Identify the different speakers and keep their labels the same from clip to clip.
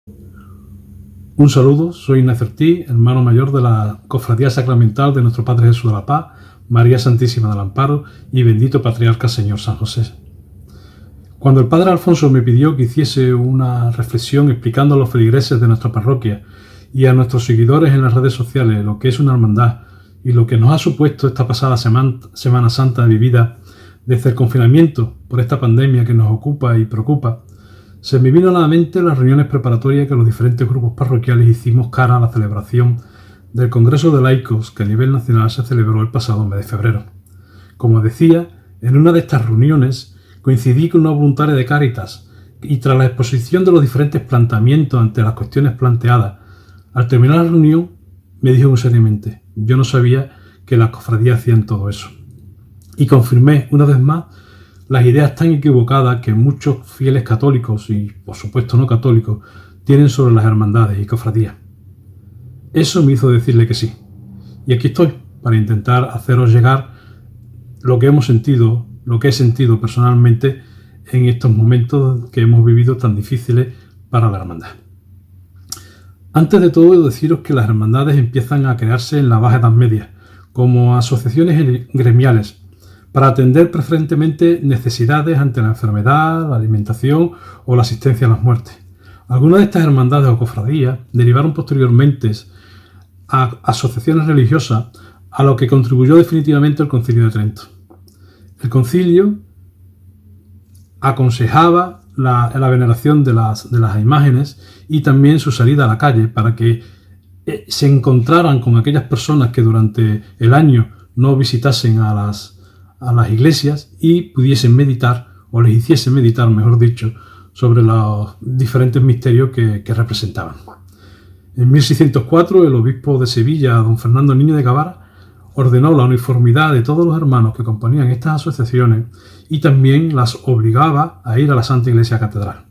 Speaker 1: Un saludo, soy Ignacio Ortiz, hermano mayor de la Cofradía Sacramental de nuestro Padre Jesús de la Paz, María Santísima del Amparo y bendito Patriarca Señor San José. Cuando el Padre Alfonso me pidió que hiciese una reflexión explicando a los feligreses de nuestra parroquia y a nuestros seguidores en las redes sociales lo que es una hermandad y lo que nos ha supuesto esta pasada Semana Santa vivida desde el confinamiento por esta pandemia que nos ocupa y preocupa, se me vino a la mente las reuniones preparatorias que los diferentes grupos parroquiales hicimos cara a la celebración del Congreso de Laicos que a nivel nacional se celebró el pasado mes de febrero. Como decía, en una de estas reuniones coincidí con una voluntaria de Cáritas y tras la exposición de los diferentes planteamientos ante las cuestiones planteadas, al terminar la reunión me dijo muy seriamente: yo no sabía que las cofradías hacían todo eso. Y confirmé una vez más las ideas tan equivocadas que muchos fieles católicos y, por supuesto, no católicos tienen sobre las hermandades y cofradías. Eso me hizo decirle que sí. Y aquí estoy para intentar haceros llegar lo que hemos sentido, lo que he sentido personalmente en estos momentos que hemos vivido tan difíciles para la hermandad. Antes de todo, deciros que las hermandades empiezan a crearse en la Baja Edad Media, como asociaciones gremiales, para atender preferentemente necesidades ante la enfermedad, la alimentación o la asistencia a las muertes. Algunas de estas hermandades o cofradías derivaron posteriormente a asociaciones religiosas, a lo que contribuyó definitivamente el Concilio de Trento. El concilio aconsejaba la veneración de las imágenes y también su salida a la calle para que se encontraran con aquellas personas que durante el año no visitasen a las iglesias y pudiesen meditar, o les hiciesen meditar, mejor dicho, sobre los diferentes misterios que representaban. En 1604, el obispo de Sevilla, don Fernando Niño de Guevara, ordenó la uniformidad de todos los hermanos que componían estas asociaciones y también las obligaba a ir a la Santa Iglesia Catedral.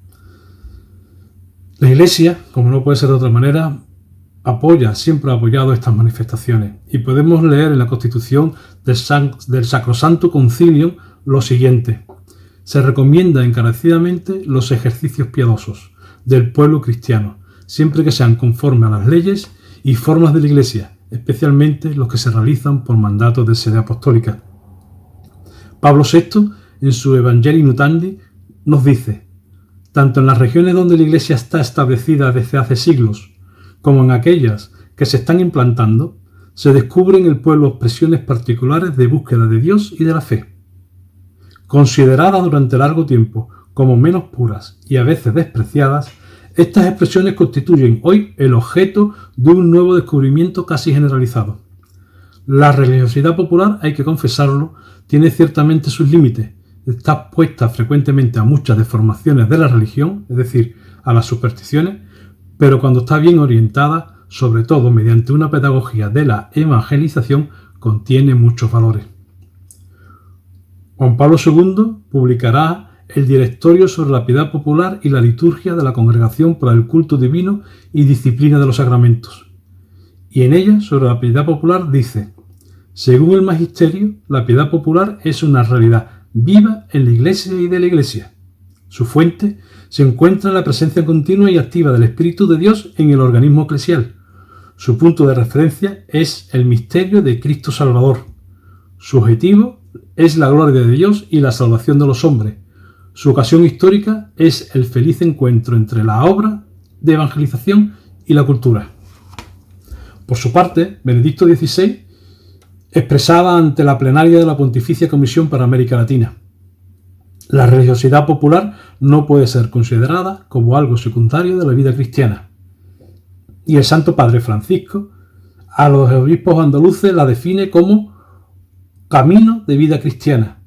Speaker 1: La Iglesia, como no puede ser de otra manera, siempre ha apoyado estas manifestaciones, y podemos leer en la Constitución del Sacrosanto Concilio lo siguiente: se recomienda encarecidamente los ejercicios piadosos del pueblo cristiano, siempre que sean conformes a las leyes y formas de la Iglesia, especialmente los que se realizan por mandato de sede apostólica. Pablo VI, en su Evangelii Nutandi, nos dice: tanto en las regiones donde la Iglesia está establecida desde hace siglos, como en aquellas que se están implantando, se descubren en el pueblo expresiones particulares de búsqueda de Dios y de la fe. Consideradas durante largo tiempo como menos puras y a veces despreciadas, estas expresiones constituyen hoy el objeto de un nuevo descubrimiento casi generalizado. La religiosidad popular, hay que confesarlo, tiene ciertamente sus límites. Está expuesta frecuentemente a muchas deformaciones de la religión, es decir, a las supersticiones, pero cuando está bien orientada, sobre todo mediante una pedagogía de la evangelización, contiene muchos valores. Juan Pablo II publicará el Directorio sobre la piedad popular y la liturgia de la Congregación para el Culto Divino y Disciplina de los Sacramentos. Y en ella, sobre la piedad popular, dice: según el Magisterio, la piedad popular es una realidad viva en la Iglesia y de la Iglesia. Su fuente se encuentra en la presencia continua y activa del Espíritu de Dios en el organismo eclesial. Su punto de referencia es el misterio de Cristo Salvador. Su objetivo es la gloria de Dios y la salvación de los hombres. Su ocasión histórica es el feliz encuentro entre la obra de evangelización y la cultura. Por su parte, Benedicto XVI expresaba ante la plenaria de la Pontificia Comisión para América Latina: la religiosidad popular no puede ser considerada como algo secundario de la vida cristiana. Y el Santo Padre Francisco a los obispos andaluces la define como camino de vida cristiana.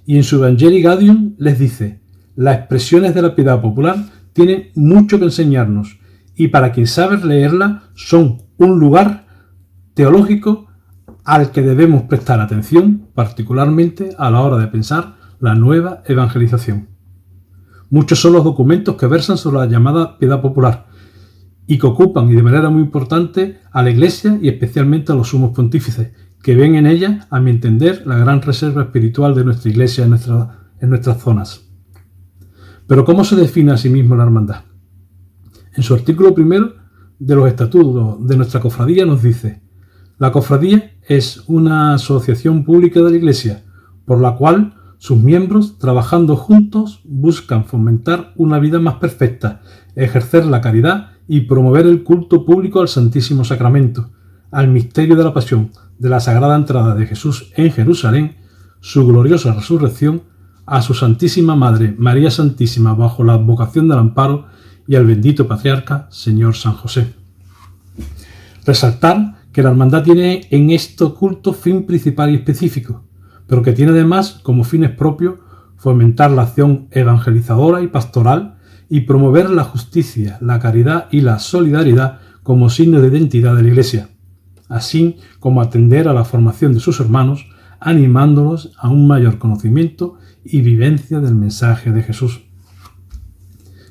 Speaker 1: Y en su Evangelii Gaudium les dice: las expresiones de la piedad popular tienen mucho que enseñarnos, y para quien sabe leerla son un lugar teológico al que debemos prestar atención, particularmente a la hora de pensar la nueva evangelización. Muchos son los documentos que versan sobre la llamada piedad popular y que ocupan, y de manera muy importante, a la Iglesia y especialmente a los sumos pontífices, que ven en ella, a mi entender, la gran reserva espiritual de nuestra Iglesia en nuestras zonas. Pero ¿cómo se define a sí mismo la hermandad? En su artículo primero de los estatutos de nuestra cofradía nos dice: la cofradía es una asociación pública de la Iglesia, por la cual sus miembros, trabajando juntos, buscan fomentar una vida más perfecta, ejercer la caridad y promover el culto público al Santísimo Sacramento, al misterio de la pasión, de la sagrada entrada de Jesús en Jerusalén, su gloriosa resurrección, a su Santísima Madre María Santísima bajo la advocación del amparo y al bendito Patriarca Señor San José. Resaltar que la hermandad tiene en estos cultos fin principal y específico, pero que tiene además como fines propios fomentar la acción evangelizadora y pastoral y promover la justicia, la caridad y la solidaridad como signo de identidad de la Iglesia, así como atender a la formación de sus hermanos, animándolos a un mayor conocimiento y vivencia del mensaje de Jesús.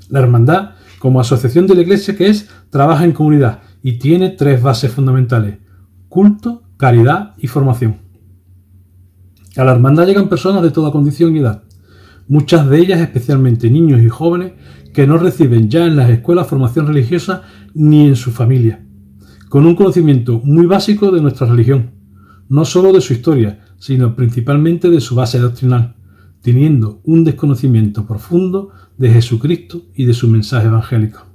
Speaker 1: La hermandad, como asociación de la Iglesia que es, trabaja en comunidad y tiene 3 bases fundamentales: culto, caridad y formación. A la hermandad llegan personas de toda condición y edad, muchas de ellas especialmente niños y jóvenes que no reciben ya en las escuelas formación religiosa ni en su familia, con un conocimiento muy básico de nuestra religión, no solo de su historia, sino principalmente de su base doctrinal, teniendo un desconocimiento profundo de Jesucristo y de su mensaje evangélico.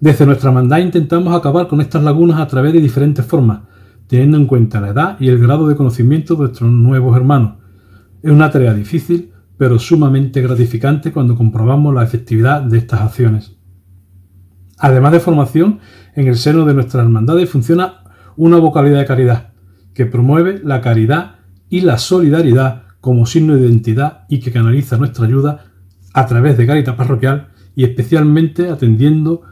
Speaker 1: Desde nuestra hermandad intentamos acabar con estas lagunas a través de diferentes formas, teniendo en cuenta la edad y el grado de conocimiento de nuestros nuevos hermanos. Es una tarea difícil, pero sumamente gratificante cuando comprobamos la efectividad de estas acciones. Además de formación, en el seno de nuestras hermandades funciona una vocalidad de caridad, que promueve la caridad y la solidaridad como signo de identidad y que canaliza nuestra ayuda a través de Cáritas Parroquial y especialmente atendiendo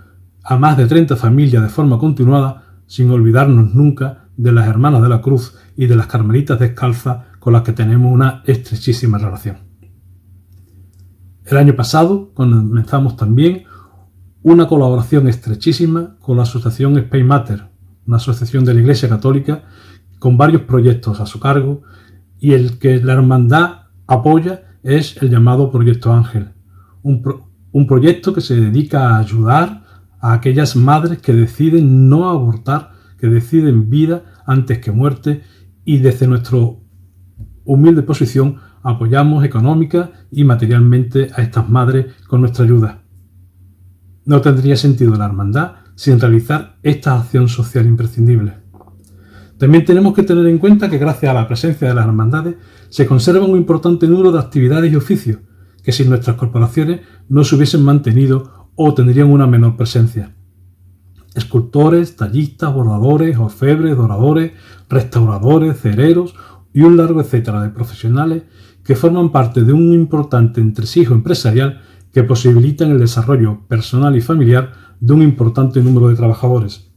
Speaker 1: a más de 30 familias de forma continuada, sin olvidarnos nunca de las Hermanas de la Cruz y de las Carmelitas Descalzas con las que tenemos una estrechísima relación. El año pasado comenzamos también una colaboración estrechísima con la asociación Spei Mater, una asociación de la Iglesia Católica con varios proyectos a su cargo, y el que la hermandad apoya es el llamado Proyecto Ángel, un proyecto que se dedica a ayudar a aquellas madres que deciden no abortar, que deciden vida antes que muerte, y desde nuestra humilde posición apoyamos económica y materialmente a estas madres con nuestra ayuda. No tendría sentido la hermandad sin realizar esta acción social imprescindible. También tenemos que tener en cuenta que gracias a la presencia de las hermandades se conserva un importante número de actividades y oficios que sin nuestras corporaciones no se hubiesen mantenido o tendrían una menor presencia. Escultores, tallistas, bordadores, orfebres, doradores, restauradores, cereros y un largo etcétera de profesionales que forman parte de un importante entresijo empresarial que posibilitan el desarrollo personal y familiar de un importante número de trabajadores,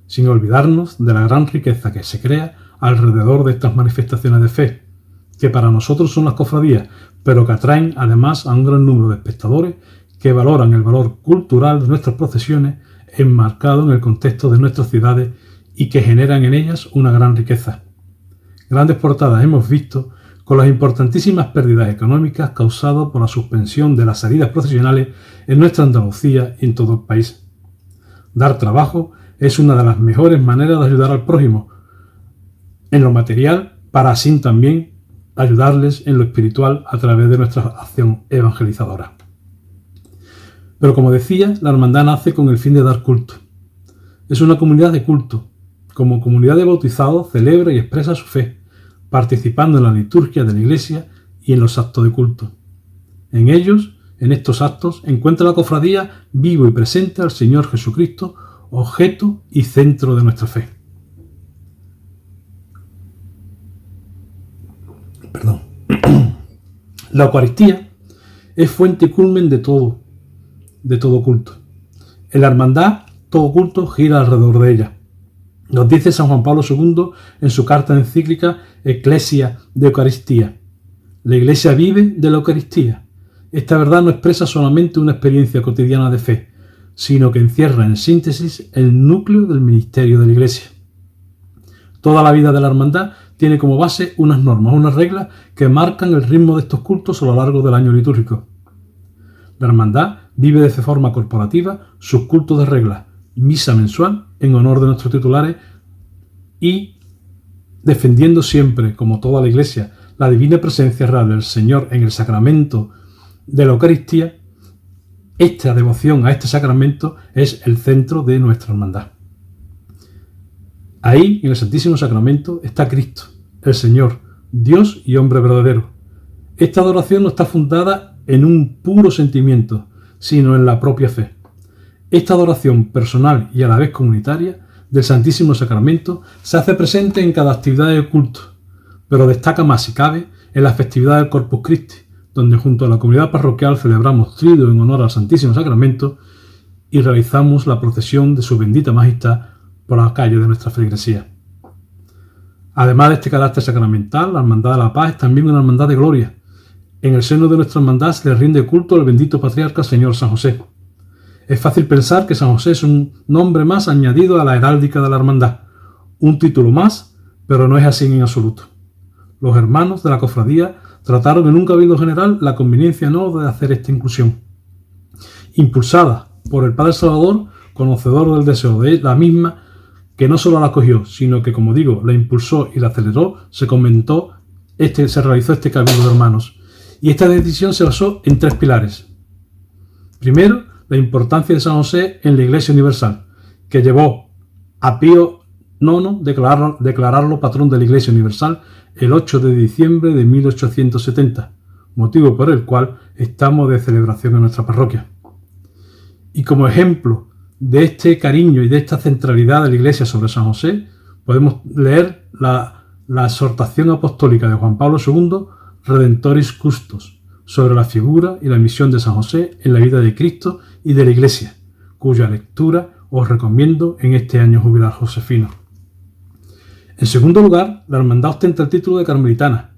Speaker 1: sin olvidarnos de la gran riqueza que se crea alrededor de estas manifestaciones de fe, que para nosotros son las cofradías, pero que atraen además a un gran número de espectadores que valoran el valor cultural de nuestras procesiones enmarcado en el contexto de nuestras ciudades y que generan en ellas una gran riqueza. Grandes portadas hemos visto con las importantísimas pérdidas económicas causadas por la suspensión de las salidas procesionales en nuestra Andalucía y en todo el país. Dar trabajo es una de las mejores maneras de ayudar al prójimo en lo material, para así también ayudarles en lo espiritual a través de nuestra acción evangelizadora. Pero como decía, la hermandad nace con el fin de dar culto. Es una comunidad de culto. Como comunidad de bautizados celebra y expresa su fe, participando en la liturgia de la Iglesia y en los actos de culto. En ellos, en estos actos, encuentra la cofradía vivo y presente al Señor Jesucristo, objeto y centro de nuestra fe. La Eucaristía es fuente y culmen de todo culto. En la hermandad, todo culto gira alrededor de ella. Nos dice San Juan Pablo II en su carta encíclica Ecclesia de Eucaristía. La Iglesia vive de la Eucaristía. Esta verdad no expresa solamente una experiencia cotidiana de fe, sino que encierra en síntesis el núcleo del ministerio de la Iglesia. Toda la vida de la hermandad tiene como base unas normas, unas reglas que marcan el ritmo de estos cultos a lo largo del año litúrgico. La hermandad vive de forma corporativa sus cultos de regla, misa mensual en honor de nuestros titulares y defendiendo siempre, como toda la Iglesia, la divina presencia real del Señor en el sacramento de la Eucaristía. Esta devoción a este sacramento es el centro de nuestra hermandad. Ahí, en el Santísimo Sacramento, está Cristo, el Señor, Dios y hombre verdadero. Esta adoración no está fundada en un puro sentimiento, sino en la propia fe. Esta adoración personal y a la vez comunitaria del Santísimo Sacramento se hace presente en cada actividad de culto, pero destaca más, si cabe, en la festividad del Corpus Christi, donde junto a la comunidad parroquial celebramos triduo en honor al Santísimo Sacramento y realizamos la procesión de su bendita majestad por las calles de nuestra feligresía. Además de este carácter sacramental, la Hermandad de la Paz es también una hermandad de gloria. En el seno de nuestra hermandad se le rinde culto al bendito patriarca Señor San José. Es fácil pensar que San José es un nombre más añadido a la heráldica de la hermandad, un título más, pero no es así en absoluto. Los hermanos de la cofradía trataron en un cabildo general la conveniencia no de hacer esta inclusión. Impulsada por el Padre Salvador, conocedor del deseo de la misma, que no solo la acogió, sino que, como digo, la impulsó y la aceleró, se realizó este cabildo de hermanos. Y esta decisión se basó en 3 pilares. Primero, la importancia de San José en la Iglesia Universal, que llevó a Pío IX declararlo patrón de la Iglesia Universal el 8 de diciembre de 1870, motivo por el cual estamos de celebración en nuestra parroquia. Y como ejemplo de este cariño y de esta centralidad de la Iglesia sobre San José, podemos leer la exhortación apostólica de Juan Pablo II, Redentoris Custos, sobre la figura y la misión de San José en la vida de Cristo y de la Iglesia, cuya lectura os recomiendo en este año jubilar josefino. En segundo lugar, la hermandad ostenta el título de carmelitana.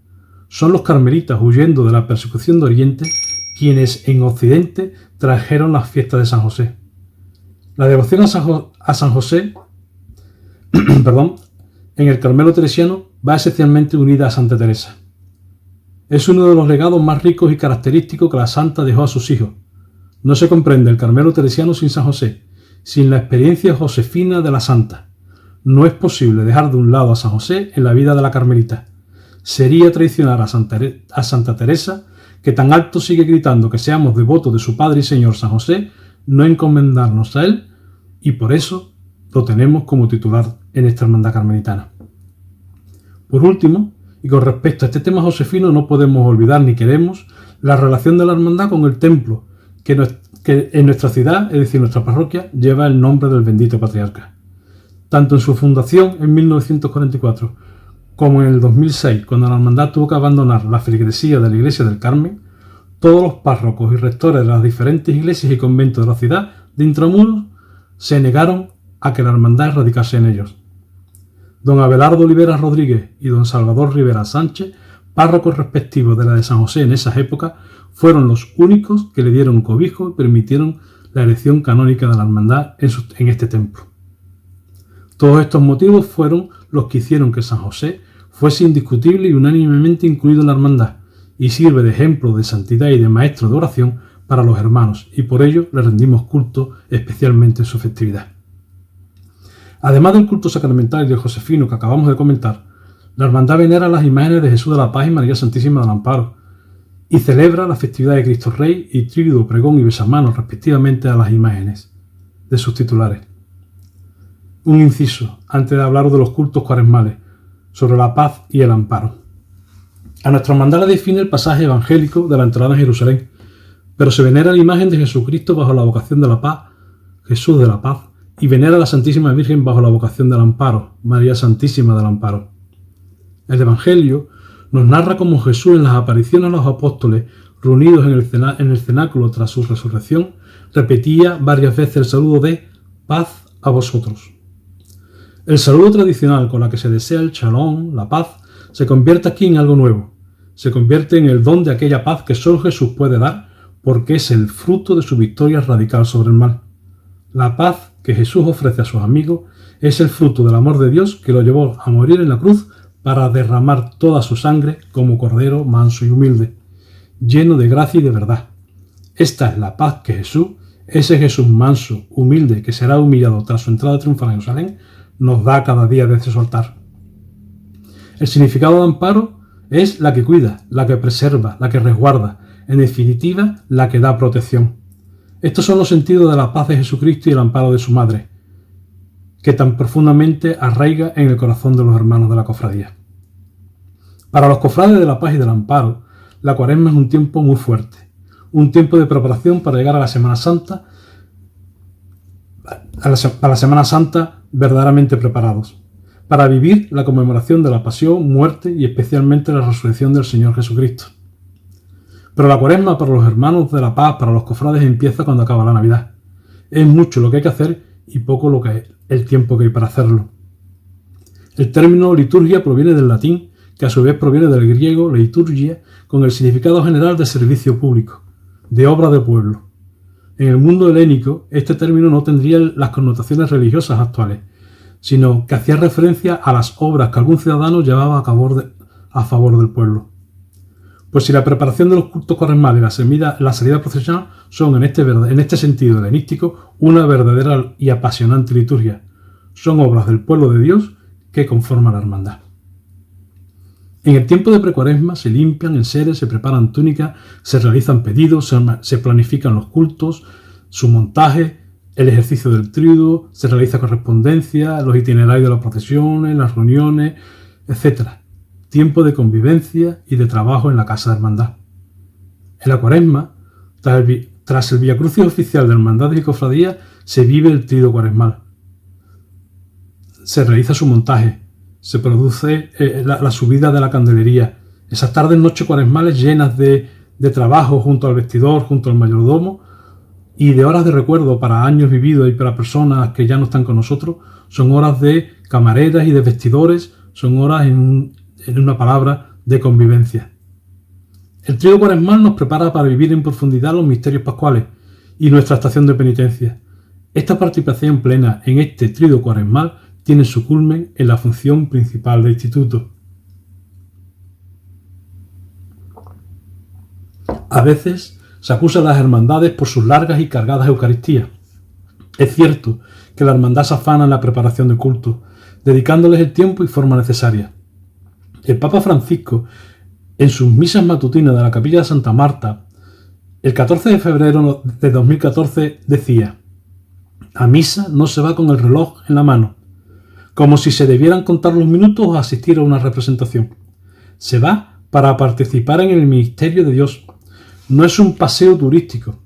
Speaker 1: Son los carmelitas, huyendo de la persecución de Oriente, quienes en Occidente trajeron las fiestas de San José. La devoción a San José en el Carmelo teresiano va esencialmente unida a Santa Teresa. Es uno de los legados más ricos y característicos que la santa dejó a sus hijos. No se comprende el Carmelo teresiano sin San José, sin la experiencia josefina de la santa. No es posible dejar de un lado a San José en la vida de la carmelita. Sería traicionar a Santa Teresa, que tan alto sigue gritando que seamos devotos de su Padre y Señor San José, no encomendarnos a él, y por eso lo tenemos como titular en esta hermandad carmelitana. Por último, y con respecto a este tema josefino, no podemos olvidar ni queremos la relación de la hermandad con el templo, que en nuestra ciudad, es decir, nuestra parroquia, lleva el nombre del bendito patriarca. Tanto en su fundación en 1944 como en el 2006, cuando la hermandad tuvo que abandonar la feligresía de la Iglesia del Carmen, todos los párrocos y rectores de las diferentes iglesias y conventos de la ciudad de Intramuros se negaron a que la hermandad radicase en ellos. Don Abelardo Olivera Rodríguez y don Salvador Rivera Sánchez, párrocos respectivos de la de San José en esas épocas, fueron los únicos que le dieron cobijo y permitieron la elección canónica de la hermandad en este templo. Todos estos motivos fueron los que hicieron que San José fuese indiscutible y unánimemente incluido en la hermandad, y sirve de ejemplo de santidad y de maestro de oración para los hermanos, y por ello le rendimos culto especialmente en su festividad. Además del culto sacramental y del josefino que acabamos de comentar, la hermandad venera las imágenes de Jesús de la Paz y María Santísima del Amparo, y celebra la festividad de Cristo Rey y Tríduo, Pregón y Besamanos respectivamente a las imágenes de sus titulares. Un inciso, antes de hablar de los cultos cuaresmales, sobre la paz y el amparo. A nuestra hermandad la define el pasaje evangélico de la entrada en Jerusalén, pero se venera la imagen de Jesucristo bajo la vocación de la paz, Jesús de la Paz, y venera a la Santísima Virgen bajo la vocación del amparo, María Santísima del Amparo. El Evangelio nos narra cómo Jesús en las apariciones a los apóstoles reunidos en el cenáculo tras su resurrección repetía varias veces el saludo de paz a vosotros. El saludo tradicional con la que se desea el shalom, la paz, se convierte aquí en algo nuevo. Se convierte en el don de aquella paz que solo Jesús puede dar porque es el fruto de su victoria radical sobre el mal. La paz que Jesús ofrece a sus amigos es el fruto del amor de Dios que lo llevó a morir en la cruz para derramar toda su sangre como cordero manso y humilde, lleno de gracia y de verdad. Esta es la paz que Jesús, ese Jesús manso, humilde, que será humillado tras su entrada triunfal en Jerusalén, nos da cada día desde su altar. El significado de amparo es la que cuida, la que preserva, la que resguarda, en definitiva, la que da protección. Estos son los sentidos de la paz de Jesucristo y el amparo de su madre, que tan profundamente arraiga en el corazón de los hermanos de la cofradía. Para los cofrades de la paz y del amparo, la Cuaresma es un tiempo muy fuerte, un tiempo de preparación para llegar a la Semana Santa, para la Semana Santa verdaderamente preparados, para vivir la conmemoración de la pasión, muerte y especialmente la resurrección del Señor Jesucristo. Pero la Cuaresma para los hermanos de la paz, para los cofrades, empieza cuando acaba la Navidad. Es mucho lo que hay que hacer y poco el tiempo que hay para hacerlo. El término liturgia proviene del latín, que a su vez proviene del griego liturgia, con el significado general de servicio público, de obra de pueblo. En el mundo helénico, este término no tendría las connotaciones religiosas actuales, sino que hacía referencia a las obras que algún ciudadano llevaba a favor del pueblo. Pues si la preparación de los cultos cuaresmales y la salida procesional son en este sentido helenístico una verdadera y apasionante liturgia, son obras del pueblo de Dios que conforman la hermandad. En el tiempo de precuaresma se limpian enseres, se preparan túnicas, se realizan pedidos, se planifican los cultos, su montaje, el ejercicio del tríodo, se realiza correspondencia, los itinerarios de las procesiones, las reuniones, etc. Tiempo de convivencia y de trabajo en la casa de hermandad. En la Cuaresma, tras el viacrucis oficial de hermandades y cofradías, se vive el tríodo cuaresmal. Se realiza su montaje, se produce la subida de la candelería. Esas tardes, noches cuaresmales llenas de trabajo junto al vestidor, junto al mayordomo, y de horas de recuerdo para años vividos y para personas que ya no están con nosotros, son horas de camareras y de vestidores, son horas, en una palabra, de convivencia. El tríodo cuaresmal nos prepara para vivir en profundidad los misterios pascuales y nuestra estación de penitencia. Esta participación plena en este tríodo cuaresmal tiene su culmen en la función principal del instituto. A veces se acusa a las hermandades por sus largas y cargadas Eucaristías. Es cierto que la hermandad se afana en la preparación de culto, dedicándoles el tiempo y forma necesaria. El Papa Francisco, en sus misas matutinas de la Capilla de Santa Marta, el 14 de febrero de 2014 decía: «A misa no se va con el reloj en la mano, como si se debieran contar los minutos o asistir a una representación. Se va para participar en el ministerio de Dios. No es un paseo turístico.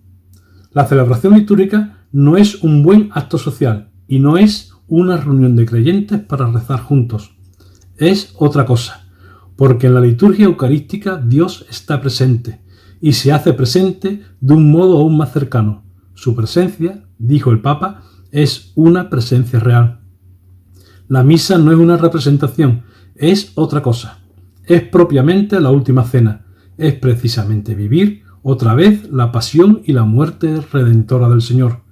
Speaker 1: La celebración litúrgica no es un buen acto social y no es una reunión de creyentes para rezar juntos. Es otra cosa, porque en la liturgia eucarística Dios está presente y se hace presente de un modo aún más cercano. Su presencia, dijo el Papa, es una presencia real. La misa no es una representación, es otra cosa. Es propiamente la última cena. Es precisamente vivir otra vez la pasión y la muerte redentora del Señor.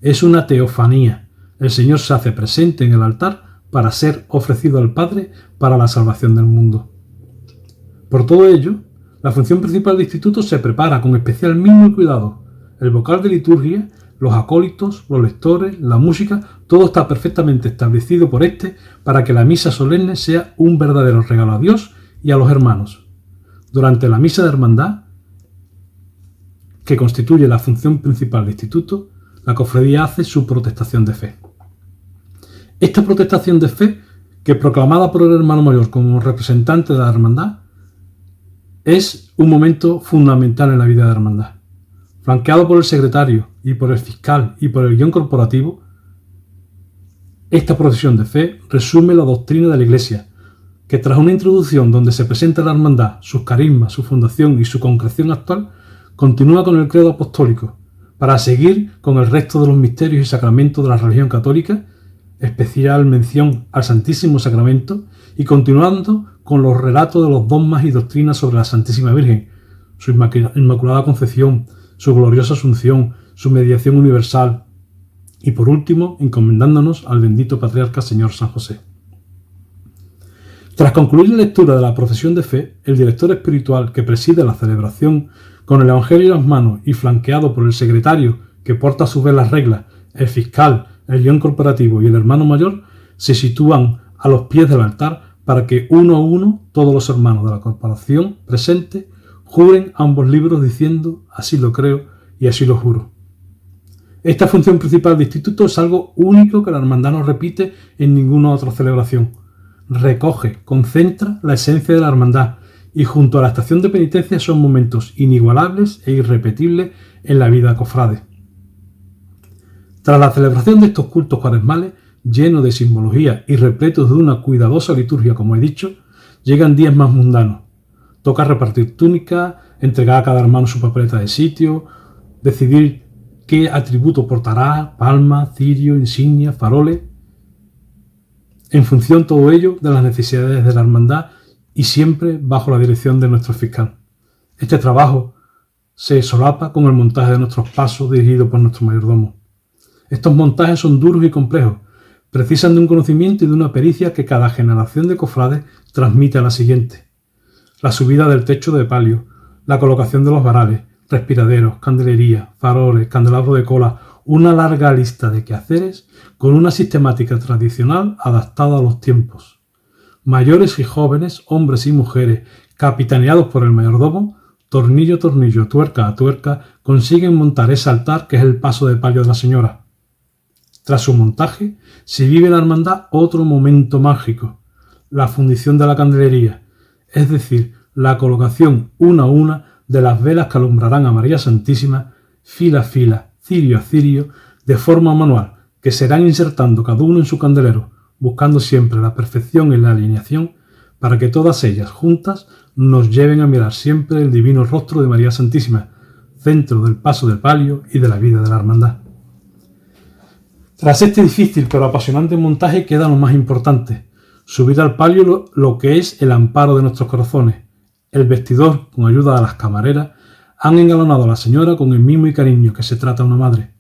Speaker 1: Es una teofanía. El Señor se hace presente en el altar para ser ofrecido al Padre para la salvación del mundo. Por todo ello, la función principal del instituto se prepara con especial mimo y cuidado. El vocal de liturgia, los acólitos, los lectores, la música, todo está perfectamente establecido por para que la misa solemne sea un verdadero regalo a Dios y a los hermanos. Durante la misa de hermandad, que constituye la función principal del instituto, la cofradía hace su protestación de fe. Esta protestación de fe, que proclamada por el hermano mayor como representante de la hermandad, es un momento fundamental en la vida de la hermandad. Flanqueado por el secretario y por el fiscal y por el guión corporativo, esta procesión de fe resume la doctrina de la Iglesia, que tras una introducción donde se presenta la hermandad, sus carismas, su fundación y su concreción actual, continúa con el credo apostólico, para seguir con el resto de los misterios y sacramentos de la religión católica, especial mención al Santísimo Sacramento, y continuando con los relatos de los dogmas y doctrinas sobre la Santísima Virgen, su Inmaculada Concepción, su gloriosa Asunción, su mediación universal, y por último, encomendándonos al bendito Patriarca Señor San José. Tras concluir la lectura de la profesión de fe, el director espiritual que preside la celebración Con el Evangelio en las manos y flanqueado por el secretario, que porta a su vez las reglas, el fiscal, el guión corporativo y el hermano mayor, se sitúan a los pies del altar para que uno a uno todos los hermanos de la corporación presente juren ambos libros diciendo así lo creo y así lo juro. Esta función principal del instituto es algo único que la hermandad no repite en ninguna otra celebración. Recoge, concentra la esencia de la hermandad y junto a la estación de penitencia son momentos inigualables e irrepetibles en la vida cofrade. Tras la celebración de estos cultos cuaresmales, llenos de simbología y repletos de una cuidadosa liturgia, como he dicho, llegan días más mundanos. Toca repartir túnicas, entregar a cada hermano su papeleta de sitio, decidir qué atributo portará, palma, cirio, insignia, faroles, en función todo ello de las necesidades de la hermandad y siempre bajo la dirección de nuestro fiscal. Este trabajo se solapa con el montaje de nuestros pasos dirigido por nuestro mayordomo. Estos montajes son duros y complejos, precisan de un conocimiento y de una pericia que cada generación de cofrades transmite a la siguiente. La subida del techo de palio, la colocación de los varales, respiraderos, candelería, faroles, candelabros de cola, una larga lista de quehaceres con una sistemática tradicional adaptada a los tiempos. Mayores y jóvenes, hombres y mujeres, capitaneados por el mayordomo, tornillo a tornillo, tuerca a tuerca, consiguen montar ese altar que es el paso de palio de la señora. Tras su montaje, se vive en la hermandad otro momento mágico, la fundición de la candelería, es decir, la colocación una a una de las velas que alumbrarán a María Santísima, fila a fila, cirio a cirio, de forma manual, que serán insertando cada uno en su candelero, buscando siempre la perfección en la alineación, para que todas ellas juntas nos lleven a mirar siempre el divino rostro de María Santísima, centro del paso del palio y de la vida de la hermandad. Tras este difícil pero apasionante montaje queda lo más importante, subir al palio lo que es el amparo de nuestros corazones. El vestidor, con ayuda de las camareras, han engalanado a la señora con el mimo y cariño que se trata a una madre.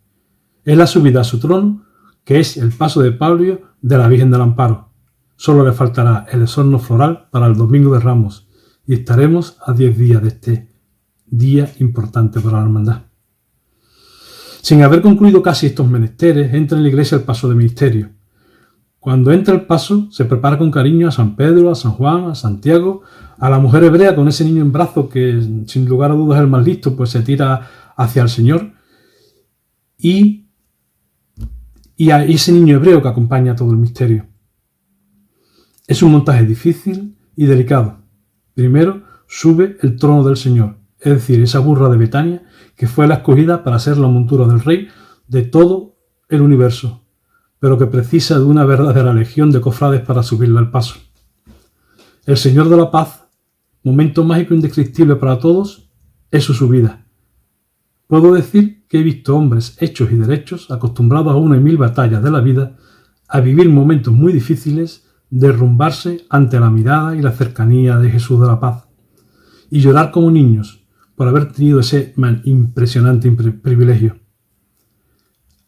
Speaker 1: Es la subida a su trono, que es el paso de palio de la Virgen del Amparo. Solo le faltará el esorno floral para el Domingo de Ramos y estaremos a 10 días de este día importante para la hermandad. Sin haber concluido casi estos menesteres, entra en la iglesia el paso de misterio. Cuando entra el paso, se prepara con cariño a San Pedro, a San Juan, a Santiago, a la mujer hebrea con ese niño en brazos que sin lugar a dudas es el más listo, pues se tira hacia el Señor, y a ese niño hebreo que acompaña todo el misterio. Es un montaje difícil y delicado. Primero sube el trono del Señor, es decir, esa burra de Betania que fue la escogida para ser la montura del Rey de todo el universo, pero que precisa de una verdadera legión de cofrades para subirla al paso. El Señor de la Paz, momento mágico indescriptible para todos, es su subida. Puedo decir que he visto hombres hechos y derechos, acostumbrados a una y mil batallas de la vida, a vivir momentos muy difíciles, derrumbarse ante la mirada y la cercanía de Jesús de la Paz, y llorar como niños por haber tenido ese impresionante privilegio.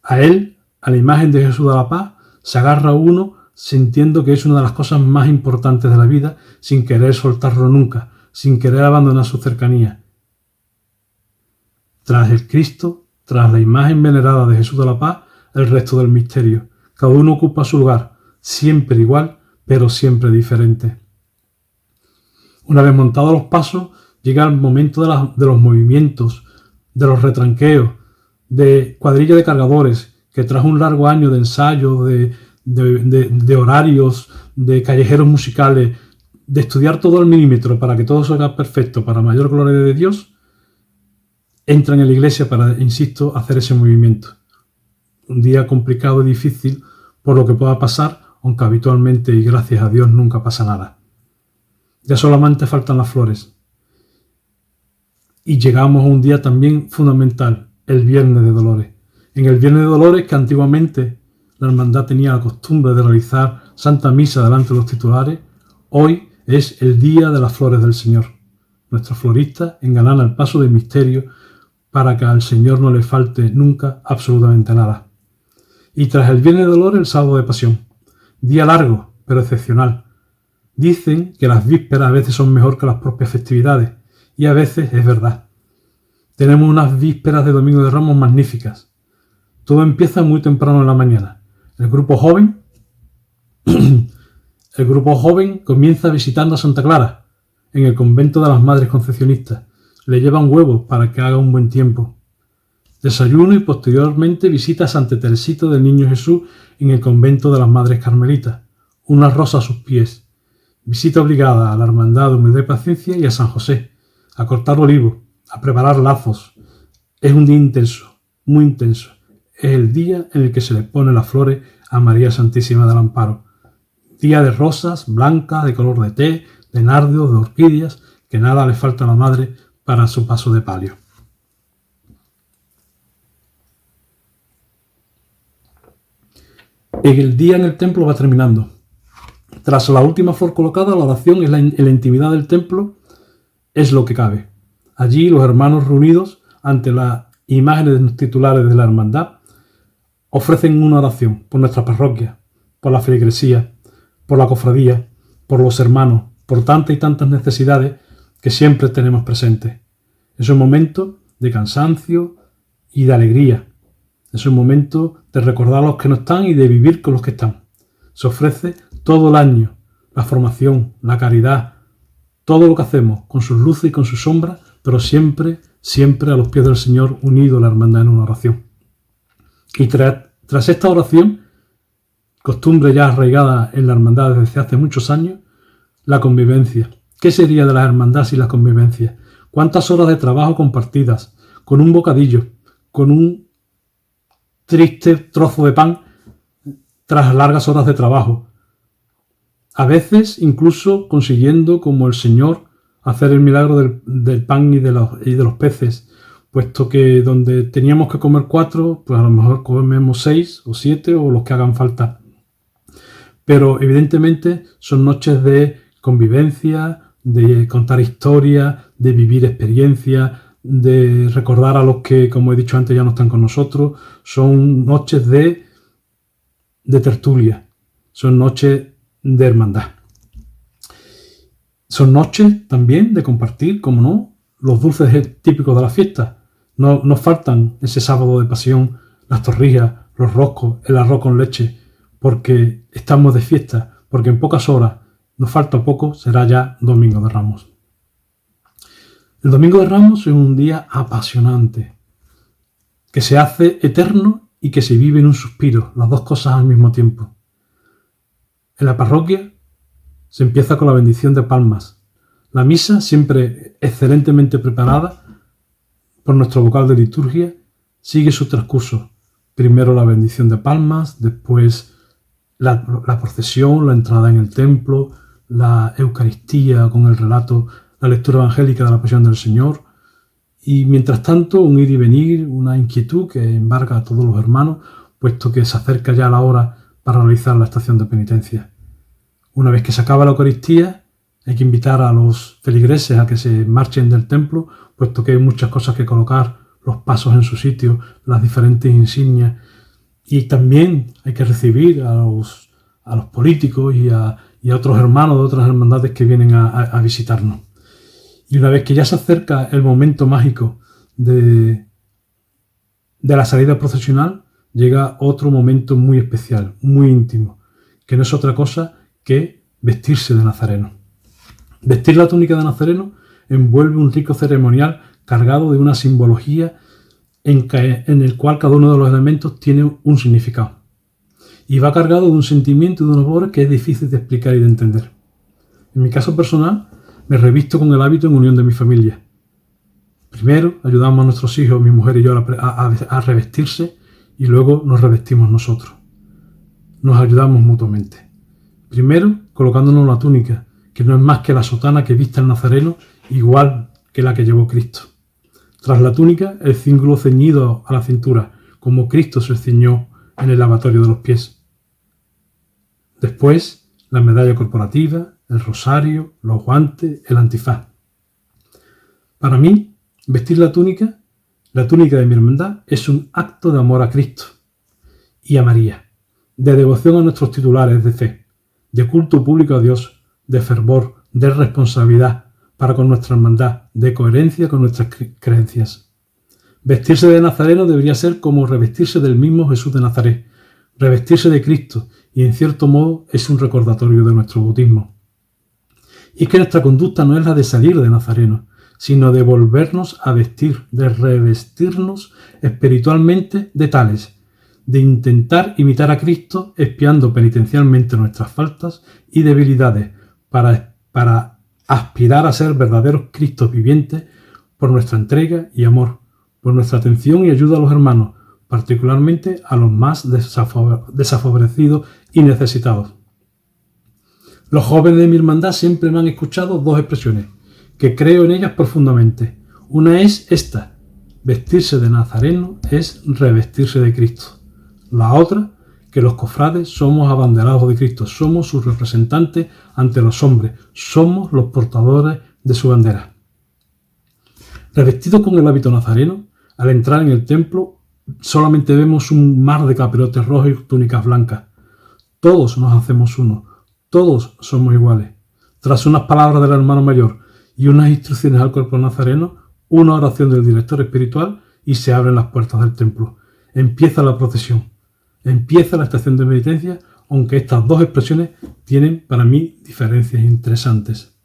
Speaker 1: A él, a la imagen de Jesús de la Paz, se agarra uno sintiendo que es una de las cosas más importantes de la vida, sin querer soltarlo nunca, sin querer abandonar su cercanía. Tras el Cristo, tras la imagen venerada de Jesús de la Paz, el resto del misterio. Cada uno ocupa su lugar, siempre igual, pero siempre diferente. Una vez montados los pasos, llega el momento de los movimientos, de los retranqueos, de cuadrilla de cargadores, que tras un largo año de ensayo, de horarios, de callejeros musicales, de estudiar todo al milímetro para que todo salga perfecto para mayor gloria de Dios, entran en la iglesia para, insisto, hacer ese movimiento. Un día complicado y difícil por lo que pueda pasar, aunque habitualmente y gracias a Dios nunca pasa nada. Ya solamente faltan las flores. Y llegamos a un día también fundamental, el Viernes de Dolores. En el Viernes de Dolores, que antiguamente la hermandad tenía la costumbre de realizar Santa Misa delante de los titulares, hoy es el Día de las Flores del Señor. Nuestros floristas engalana el paso del misterio para que al Señor no le falte nunca absolutamente nada. Y tras el Viernes de Dolores, el Sábado de Pasión. Día largo, pero excepcional. Dicen que las vísperas a veces son mejor que las propias festividades, y a veces es verdad. Tenemos unas vísperas de Domingo de Ramos magníficas. Todo empieza muy temprano en la mañana. El grupo joven comienza visitando a Santa Clara en el convento de las Madres Concepcionistas. Le llevan huevos para que haga un buen tiempo. Desayuno y posteriormente visita a Santa Teresita del Niño Jesús en el convento de las Madres Carmelitas. Una rosa a sus pies. Visita obligada a la Hermandad de Humildad y Paciencia y a San José, a cortar olivos, a preparar lazos. Es un día intenso, muy intenso. Es el día en el que se le pone las flores a María Santísima del Amparo. Día de rosas blancas, de color de té, de nardos, de orquídeas, que nada le falta a la Madre para su paso de palio. El día en el templo va terminando. Tras la última flor colocada, la oración en la intimidad del templo es lo que cabe. Allí los hermanos reunidos ante las imágenes titulares de la hermandad ofrecen una oración por nuestra parroquia, por la feligresía, por la cofradía, por los hermanos, por tantas y tantas necesidades que siempre tenemos presentes. Es un momento de cansancio y de alegría. Es un momento de recordar a los que no están y de vivir con los que están. Se ofrece todo el año la formación, la caridad, todo lo que hacemos con sus luces y con sus sombras, pero siempre, siempre a los pies del Señor, unido la hermandad en una oración. Y tras esta oración, costumbre ya arraigada en la hermandad desde hace muchos años, la convivencia. ¿Qué sería de las hermandades y las convivencias? ¿Cuántas horas de trabajo compartidas, con un bocadillo, con un triste trozo de pan tras largas horas de trabajo? A veces incluso consiguiendo, como el Señor, hacer el milagro del pan y de los peces, puesto que donde teníamos que comer 4, pues a lo mejor comemos 6 o 7 o los que hagan falta. Pero evidentemente son noches de convivencia, de contar historias, de vivir experiencias, de recordar a los que, como he dicho antes, ya no están con nosotros. Son noches de tertulia, son noches de hermandad. Son noches también de compartir, como no, los dulces típicos de la fiesta. No nos faltan ese sábado de pasión, las torrijas, los roscos, el arroz con leche, porque estamos de fiesta, porque en pocas horas, nos falta poco, será ya Domingo de Ramos. El Domingo de Ramos es un día apasionante, que se hace eterno y que se vive en un suspiro, las dos cosas al mismo tiempo. En la parroquia se empieza con la bendición de palmas. La misa, siempre excelentemente preparada por nuestro vocal de liturgia, sigue su transcurso. Primero la bendición de palmas, después la procesión, la entrada en el templo, la Eucaristía con el relato, la lectura evangélica de la Pasión del Señor, y mientras tanto un ir y venir, una inquietud que embarga a todos los hermanos, puesto que se acerca ya la hora para realizar la estación de penitencia. Una vez que se acaba la Eucaristía, hay que invitar a los feligreses a que se marchen del templo, puesto que hay muchas cosas que colocar, los pasos en su sitio, las diferentes insignias, y también hay que recibir a los políticos y a otros hermanos de otras hermandades que vienen a visitarnos. Y una vez que ya se acerca el momento mágico de la salida procesional, llega otro momento muy especial, muy íntimo, que no es otra cosa que vestirse de nazareno. Vestir la túnica de nazareno envuelve un rico ceremonial cargado de una simbología en el cual cada uno de los elementos tiene un significado. Y va cargado de un sentimiento y de unos valores que es difícil de explicar y de entender. En mi caso personal, me revisto con el hábito en unión de mi familia. Primero ayudamos a nuestros hijos, mi mujer y yo, a revestirse, y luego nos revestimos nosotros. Nos ayudamos mutuamente. Primero colocándonos la túnica, que no es más que la sotana que viste el nazareno, igual que la que llevó Cristo. Tras la túnica, el cíngulo ceñido a la cintura, como Cristo se ciñó en el lavatorio de los pies. Después, la medalla corporativa, el rosario, los guantes, el antifaz. Para mí, vestir la túnica de mi hermandad, es un acto de amor a Cristo y a María, de devoción a nuestros titulares de fe, de culto público a Dios, de fervor, de responsabilidad para con nuestra hermandad, de coherencia con nuestras creencias. Vestirse de nazareno debería ser como revestirse del mismo Jesús de Nazaret, revestirse de Cristo, y en cierto modo es un recordatorio de nuestro bautismo. Y es que nuestra conducta no es la de salir de nazareno, sino de volvernos a vestir, de revestirnos espiritualmente de tales, de intentar imitar a Cristo expiando penitencialmente nuestras faltas y debilidades para aspirar a ser verdaderos Cristos vivientes por nuestra entrega y amor, por nuestra atención y ayuda a los hermanos, particularmente a los más desfavorecidos y necesitados. Los jóvenes de mi hermandad siempre me han escuchado dos expresiones, que creo en ellas profundamente. Una es esta: vestirse de nazareno es revestirse de Cristo. La otra, que los cofrades somos abanderados de Cristo, somos sus representantes ante los hombres, somos los portadores de su bandera. Revestidos con el hábito nazareno, al entrar en el templo solamente vemos un mar de caperotes rojos y túnicas blancas. Todos nos hacemos uno, todos somos iguales. Tras unas palabras del hermano mayor y unas instrucciones al cuerpo nazareno, una oración del director espiritual y se abren las puertas del templo. Empieza la procesión, empieza la estación de penitencia, aunque estas dos expresiones tienen para mí diferencias interesantes.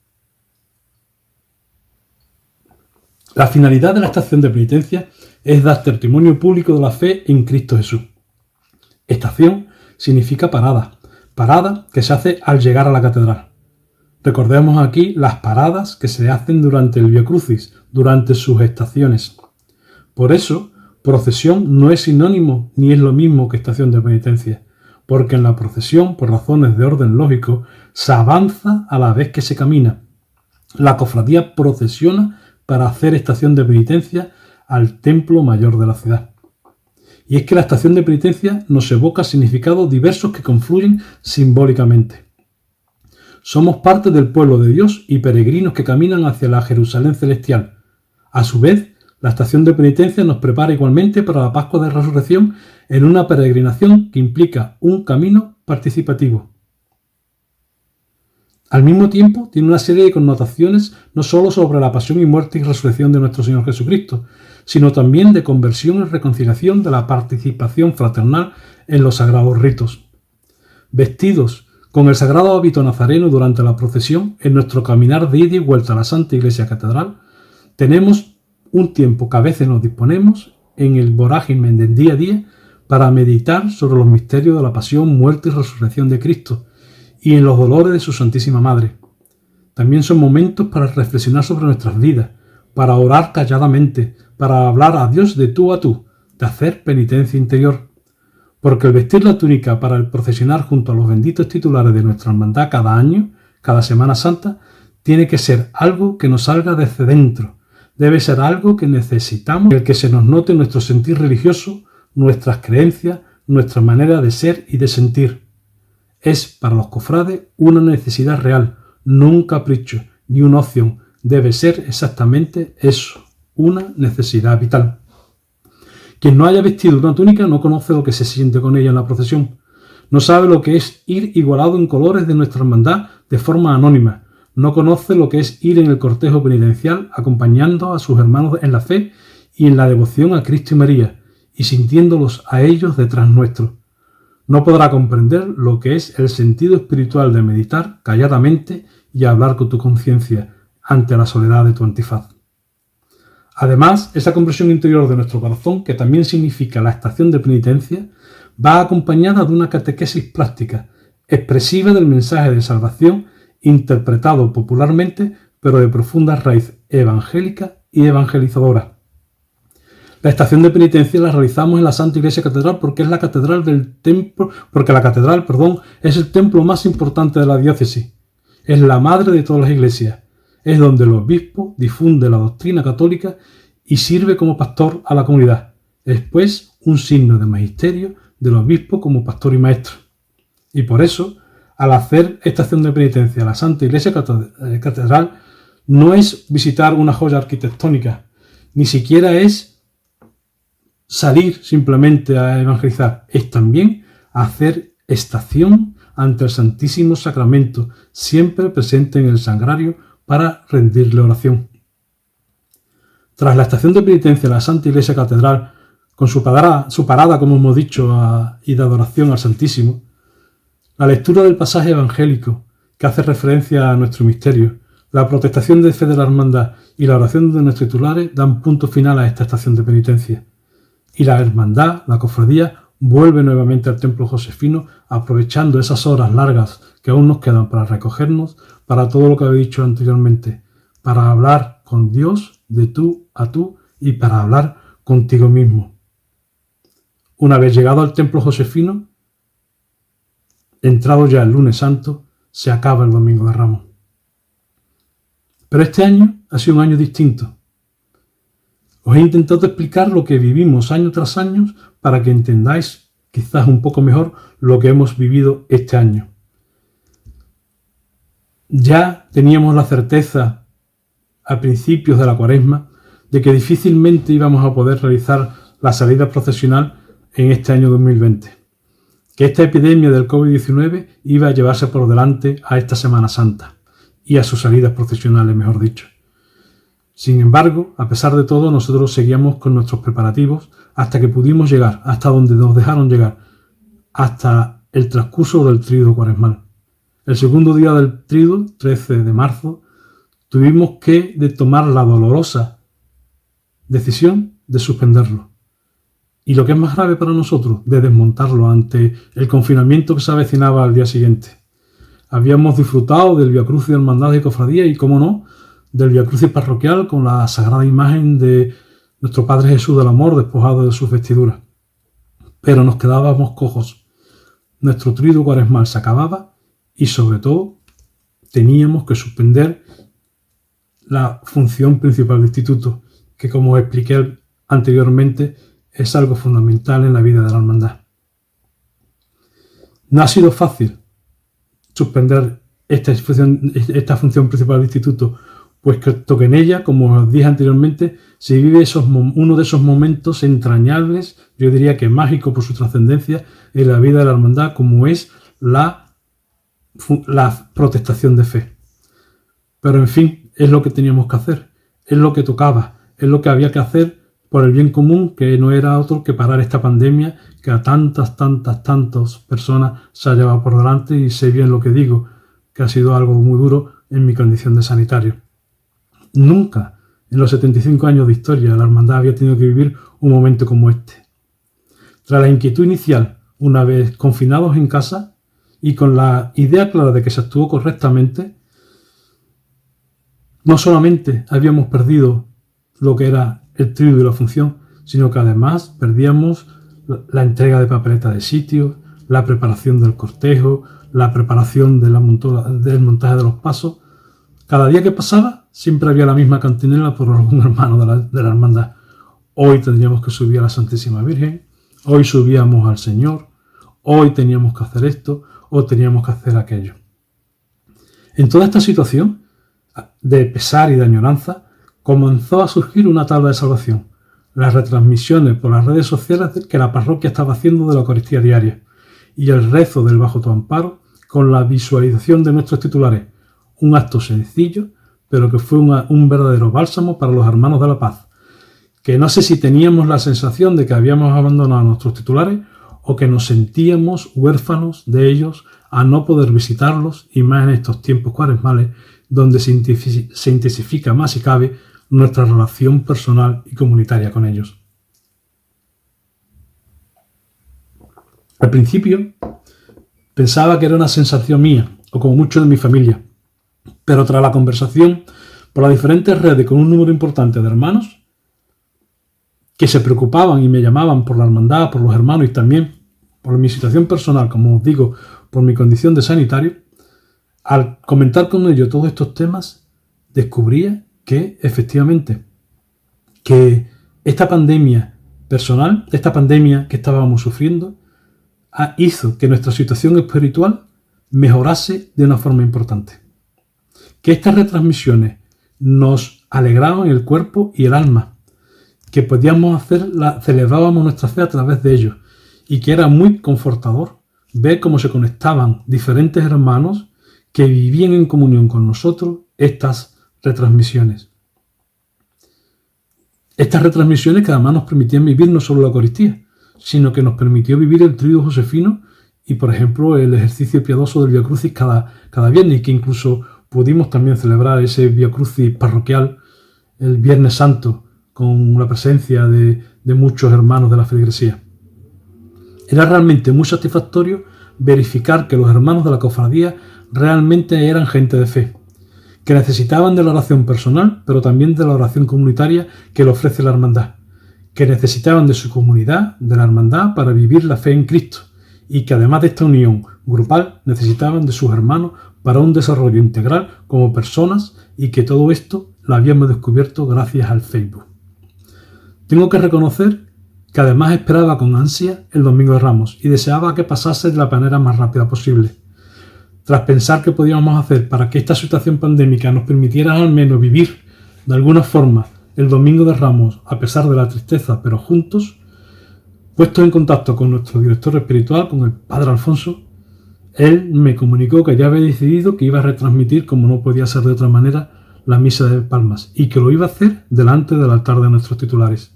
Speaker 1: La finalidad de la estación de penitencia es dar testimonio público de la fe en Cristo Jesús. Estación significa parada, parada que se hace al llegar a la catedral. Recordemos aquí las paradas que se hacen durante el Vía Crucis, durante sus estaciones. Por eso, procesión no es sinónimo ni es lo mismo que estación de penitencia, porque en la procesión, por razones de orden lógico, se avanza a la vez que se camina. La cofradía procesiona para hacer estación de penitencia al templo mayor de la ciudad. Y es que la estación de penitencia nos evoca significados diversos que confluyen simbólicamente. Somos parte del pueblo de Dios y peregrinos que caminan hacia la Jerusalén celestial. A su vez, la estación de penitencia nos prepara igualmente para la Pascua de Resurrección en una peregrinación que implica un camino participativo. Al mismo tiempo, tiene una serie de connotaciones no solo sobre la pasión y muerte y resurrección de nuestro Señor Jesucristo, sino también de conversión y reconciliación de la participación fraternal en los sagrados ritos. Vestidos con el sagrado hábito nazareno durante la procesión, en nuestro caminar de ida y vuelta a la Santa Iglesia Catedral, tenemos un tiempo que a veces nos disponemos en el vorágine del día a día para meditar sobre los misterios de la pasión, muerte y resurrección de Cristo, y en los dolores de su Santísima Madre. También son momentos para reflexionar sobre nuestras vidas, para orar calladamente, para hablar a Dios de tú a tú, de hacer penitencia interior. Porque el vestir la túnica para el procesionar junto a los benditos titulares de nuestra hermandad cada año, cada Semana Santa, tiene que ser algo que nos salga desde dentro. Debe ser algo que necesitamos, el que se nos note nuestro sentir religioso, nuestras creencias, nuestra manera de ser y de sentir. Es para los cofrades una necesidad real, no un capricho ni una opción. Debe ser exactamente eso, una necesidad vital. Quien no haya vestido una túnica no conoce lo que se siente con ella en la procesión. No sabe lo que es ir igualado en colores de nuestra hermandad de forma anónima. No conoce lo que es ir en el cortejo penitencial acompañando a sus hermanos en la fe y en la devoción a Cristo y María, y sintiéndolos a ellos detrás nuestro. No podrá comprender lo que es el sentido espiritual de meditar calladamente y hablar con tu conciencia ante la soledad de tu antifaz. Además, esa compresión interior de nuestro corazón, que también significa la estación de penitencia, va acompañada de una catequesis práctica, expresiva del mensaje de salvación, interpretado popularmente, pero de profunda raíz evangélica y evangelizadora. La estación de penitencia la realizamos en la Santa Iglesia Catedral porque es la catedral del templo, porque la catedral, es el templo más importante de la diócesis. Es la madre de todas las iglesias. Es donde el obispo difunde la doctrina católica y sirve como pastor a la comunidad. Es pues un signo de magisterio del obispo como pastor y maestro. Y por eso, al hacer estación de penitencia a la Santa Iglesia Catedral, no es visitar una joya arquitectónica, ni siquiera es salir simplemente a evangelizar, es también hacer estación ante el Santísimo Sacramento, siempre presente en el sagrario para rendirle oración. Tras la estación de penitencia de la Santa Iglesia Catedral, con su parada, como hemos dicho, y de adoración al Santísimo, la lectura del pasaje evangélico que hace referencia a nuestro misterio, la protestación de fe de la hermandad y la oración de nuestros titulares dan punto final a esta estación de penitencia. Y la hermandad, la cofradía, vuelve nuevamente al templo josefino, aprovechando esas horas largas que aún nos quedan para recogernos para todo lo que había dicho anteriormente, para hablar con Dios de tú a tú y para hablar contigo mismo. Una vez llegado al templo josefino, entrado ya el lunes santo, se acaba el domingo de Ramos. Pero este año ha sido un año distinto. Os he intentado explicar lo que vivimos año tras año para que entendáis quizás un poco mejor lo que hemos vivido este año. Ya teníamos la certeza a principios de la Cuaresma de que difícilmente íbamos a poder realizar la salida procesional en este año 2020, que esta epidemia del COVID-19 iba a llevarse por delante a esta Semana Santa y a sus salidas procesionales, mejor dicho. Sin embargo, a pesar de todo, nosotros seguíamos con nuestros preparativos hasta que pudimos llegar, hasta donde nos dejaron llegar, hasta el transcurso del tríodo cuaresmal. El segundo día del tríodo, 13 de marzo, tuvimos que tomar la dolorosa decisión de suspenderlo. Y lo que es más grave para nosotros, de desmontarlo ante el confinamiento que se avecinaba al día siguiente. Habíamos disfrutado del Vía Crucis de Hermandad y Cofradía y, cómo no, del Vía Crucis parroquial con la sagrada imagen de nuestro Padre Jesús del Amor despojado de sus vestiduras. Pero nos quedábamos cojos. Nuestro tríodo cuaresmal se acababa y, sobre todo, teníamos que suspender la función principal del instituto, que, como expliqué anteriormente, es algo fundamental en la vida de la hermandad. No ha sido fácil suspender esta función principal del instituto, puesto que en ella, como os dije anteriormente, se vive uno de esos momentos entrañables, yo diría que mágico por su trascendencia en la vida de la hermandad, como es la protestación de fe. Pero en fin, es lo que teníamos que hacer, es lo que tocaba, es lo que había que hacer por el bien común, que no era otro que parar esta pandemia que a tantas personas se ha llevado por delante, y sé bien lo que digo, que ha sido algo muy duro en mi condición de sanitario. Nunca en los 75 años de historia la hermandad había tenido que vivir un momento como este. Tras la inquietud inicial, una vez confinados en casa y con la idea clara de que se actuó correctamente, no solamente habíamos perdido lo que era el tríodo y la función, sino que además perdíamos la entrega de papeleta de sitio, la preparación del cortejo, la preparación del montaje de los pasos. Cada día que pasaba siempre había la misma cantinela por algún hermano de la hermandad. Hoy tendríamos que subir a la Santísima Virgen, hoy subíamos al Señor, hoy teníamos que hacer esto, o teníamos que hacer aquello. En toda esta situación de pesar y de añoranza, comenzó a surgir una tabla de salvación, las retransmisiones por las redes sociales que la parroquia estaba haciendo de la Eucaristía diaria y el rezo del Bajo tu Amparo con la visualización de nuestros titulares, un acto sencillo, pero que fue un verdadero bálsamo para los hermanos de la paz, que no sé si teníamos la sensación de que habíamos abandonado a nuestros titulares o que nos sentíamos huérfanos de ellos a no poder visitarlos, y más en estos tiempos cuaresmales donde se intensifica más si cabe nuestra relación personal y comunitaria con ellos. Al principio pensaba que era una sensación mía, o como mucho de mi familia, pero tras la conversación por las diferentes redes con un número importante de hermanos que se preocupaban y me llamaban por la hermandad, por los hermanos y también por mi situación personal, como os digo, por mi condición de sanitario, al comentar con ellos todos estos temas, descubría que efectivamente que esta pandemia personal, esta pandemia que estábamos sufriendo, hizo que nuestra situación espiritual mejorase de una forma importante. Que estas retransmisiones nos alegraban el cuerpo y el alma, que podíamos celebrábamos nuestra fe a través de ellos, y que era muy confortador ver cómo se conectaban diferentes hermanos que vivían en comunión con nosotros estas retransmisiones. Estas retransmisiones que además nos permitían vivir no solo la Eucaristía, sino que nos permitió vivir el Tríduo Josefino y, por ejemplo, el ejercicio piadoso del Via Crucis cada viernes, que incluso pudimos también celebrar ese Via Crucis parroquial el Viernes Santo con la presencia de muchos hermanos de la feligresía. Era realmente muy satisfactorio verificar que los hermanos de la cofradía realmente eran gente de fe, que necesitaban de la oración personal, pero también de la oración comunitaria que le ofrece la hermandad, que necesitaban de su comunidad, de la hermandad, para vivir la fe en Cristo, y que además de esta unión grupal necesitaban de sus hermanos para un desarrollo integral como personas, y que todo esto lo habíamos descubierto gracias al Facebook. Tengo que reconocer que además esperaba con ansia el Domingo de Ramos y deseaba que pasase de la manera más rápida posible. Tras pensar qué podíamos hacer para que esta situación pandémica nos permitiera al menos vivir de alguna forma el Domingo de Ramos a pesar de la tristeza, pero juntos, puesto en contacto con nuestro director espiritual, con el Padre Alfonso, él me comunicó que ya había decidido que iba a retransmitir, como no podía ser de otra manera, la misa de Palmas, y que lo iba a hacer delante del altar de nuestros titulares.